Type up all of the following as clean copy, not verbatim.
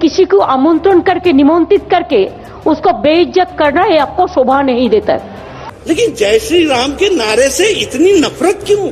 किसी को आमंत्रण करके निमंत्रित करके उसको बेइज्जत करना ये आपको शोभा नहीं देता है। लेकिन जय श्री राम के नारे से इतनी नफरत क्यों?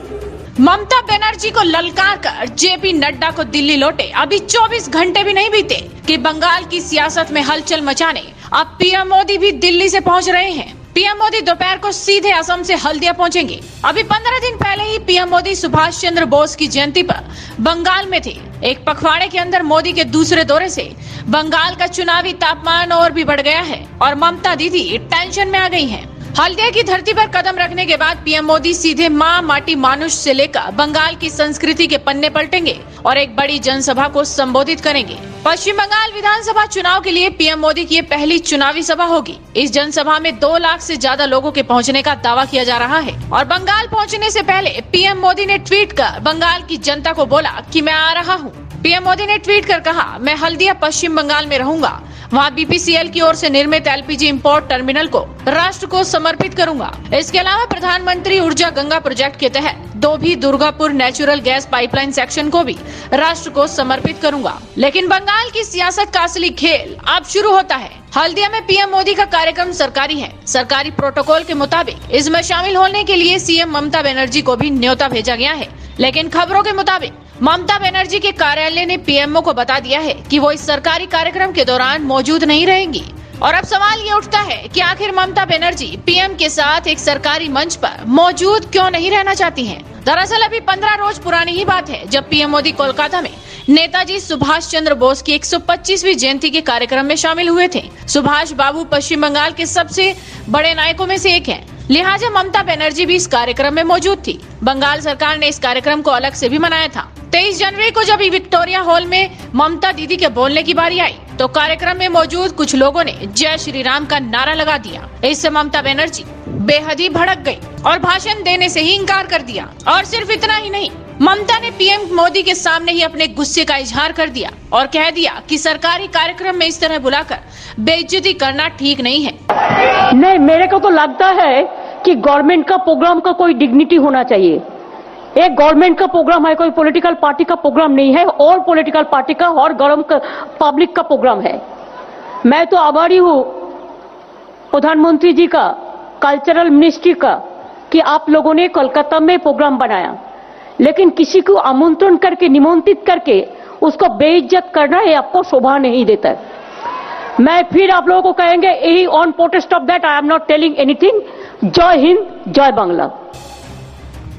ममता बनर्जी को ललकार कर जेपी नड्डा को दिल्ली लौटे अभी 24 घंटे भी नहीं बीते कि बंगाल की सियासत में हलचल मचाने अब पीएम मोदी भी दिल्ली से पहुंच रहे हैं। पीएम मोदी दोपहर को सीधे असम से हल्दिया पहुंचेंगे। अभी 15 दिन पहले ही पीएम मोदी सुभाष चंद्र बोस की जयंती पर बंगाल में थे। एक पखवाड़े के अंदर मोदी के दूसरे दौरे से बंगाल का चुनावी तापमान और भी बढ़ गया है और ममता दीदी टेंशन में आ गई हैं। हल्दिया की धरती पर कदम रखने के बाद पीएम मोदी सीधे माँ माटी मानुष से लेकर बंगाल की संस्कृति के पन्ने पलटेंगे और एक बड़ी जनसभा को संबोधित करेंगे। पश्चिम बंगाल विधानसभा चुनाव के लिए पीएम मोदी की ये पहली चुनावी सभा होगी। इस जनसभा में 2 लाख से ज्यादा लोगों के पहुंचने का दावा किया जा रहा है और बंगाल पहुंचने से पहले पीएम मोदी ने ट्वीट कर बंगाल की जनता को बोला कि मैं आ रहा हूं। पीएम मोदी ने ट्वीट कर कहा, मैं हल्दिया पश्चिम बंगाल में रहूंगा। वहाँ बीपीसीएल की ओर से निर्मित एलपीजी इंपोर्ट टर्मिनल को राष्ट्र को समर्पित करूंगा। इसके अलावा प्रधानमंत्री ऊर्जा गंगा प्रोजेक्ट के तहत Dobhi Durgapur natural gas pipeline section को भी राष्ट्र को समर्पित करूंगा। लेकिन बंगाल की सियासत का असली खेल अब शुरू होता है। हल्दिया में पीएम मोदी का कार्यक्रम सरकारी है। सरकारी प्रोटोकॉल के मुताबिक इसमें शामिल होने के लिए सीएम ममता बनर्जी को भी न्योता भेजा गया है। लेकिन खबरों के मुताबिक ममता बनर्जी के कार्यालय ने पीएमओ को बता दिया है कि वो इस सरकारी कार्यक्रम के दौरान मौजूद नहीं रहेंगी। और अब सवाल ये उठता है कि आखिर ममता बनर्जी पीएम के साथ एक सरकारी मंच पर मौजूद क्यों नहीं रहना चाहती हैं? दरअसल अभी 15 रोज पुरानी ही बात है जब पीएम मोदी कोलकाता में नेताजी सुभाष चंद्र बोस की 125वीं जयंती के कार्यक्रम में शामिल हुए थे। सुभाष बाबू पश्चिम बंगाल के सबसे बड़े नायकों में से एक हैं। लिहाजा ममता बनर्जी भी इस कार्यक्रम में मौजूद थी। बंगाल सरकार ने इस कार्यक्रम को अलग से भी मनाया था। 23 जनवरी को जब विक्टोरिया हॉल में ममता दीदी के बोलने की बारी आई तो कार्यक्रम में मौजूद कुछ लोगों ने जय श्री राम का नारा लगा दिया। इससे ममता बनर्जी बेहद ही भड़क गई और भाषण देने से ही इनकार कर दिया। और सिर्फ इतना ही नहीं, ममता ने पीएम मोदी के सामने ही अपने गुस्से का इजहार कर दिया और कह दिया कि सरकारी कार्यक्रम में इस तरह बुलाकर बेइज्जती करना ठीक नहीं है। नहीं, मेरे को तो लगता है कि गवर्नमेंट का प्रोग्राम का कोई डिग्निटी होना चाहिए। एक गवर्नमेंट का प्रोग्राम है, कोई पॉलिटिकल पार्टी का प्रोग्राम नहीं है। और पॉलिटिकल पार्टी का और गरम पब्लिक का प्रोग्राम है। मैं तो आभारी हूँ प्रधानमंत्री जी का, कल्चरल मिनिस्ट्री का, कि आप लोगों ने कोलकाता में प्रोग्राम बनाया। लेकिन किसी को आमंत्रण करके निमंत्रित करके उसको बेइज्जत करना ये आपको शोभा नहीं देता है। मैं फिर आप लोगों को कहेंगे यही on protest of that I am not telling anything. जय हिंद, जय बांग्ला।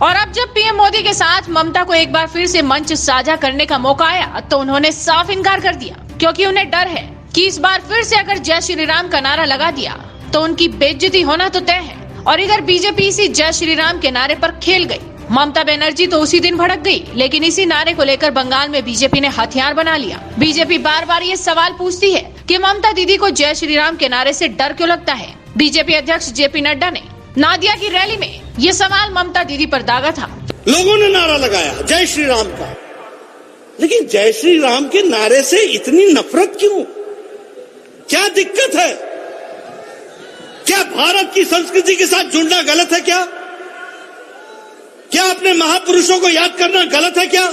और अब जब पीएम मोदी के साथ ममता को एक बार फिर से मंच साझा करने का मौका आया तो उन्होंने साफ इनकार कर दिया, क्योंकि उन्हें डर है कि इस बार फिर से अगर जय श्री राम का नारा लगा दिया तो उनकी बेइज्जती होना तो तय है। और इधर बीजेपी इसी जय श्री राम के नारे पर खेल गई। ममता बनर्जी तो उसी दिन भड़क गई, लेकिन इसी नारे को लेकर बंगाल में बीजेपी ने हथियार बना लिया। बीजेपी बार बार ये सवाल पूछती है कि ममता दीदी को जय श्री राम के नारे से डर क्यों लगता है। बीजेपी अध्यक्ष जेपी नड्डा ने नादिया की रैली में ये सवाल ममता दीदी पर दागा था। लोगों ने नारा लगाया जय श्री राम का, लेकिन जय श्री राम के नारे से इतनी नफरत क्यों? क्या दिक्कत है? क्या भारत की संस्कृति के साथ जुड़ना गलत है? क्या अपने महापुरुषों को याद करना गलत है? क्या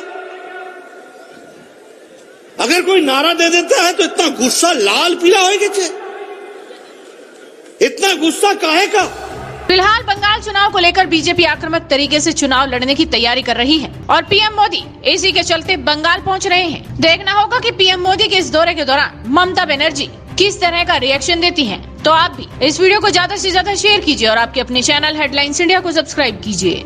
अगर कोई नारा दे देता है तो इतना गुस्सा लाल पीला होएगा? क्या इतना गुस्सा काहे का? फिलहाल बंगाल चुनाव को लेकर बीजेपी आक्रामक तरीके से चुनाव लड़ने की तैयारी कर रही है और पीएम मोदी इसी के चलते बंगाल पहुंच रहे हैं। देखना होगा कि पीएम मोदी के इस दौरे के दौरान ममता बनर्जी किस तरह का रिएक्शन देती हैं। तो आप भी इस वीडियो को ज्यादा से ज्यादा शेयर कीजिए और आपके अपने चैनल हेडलाइंस इंडिया को सब्सक्राइब कीजिए।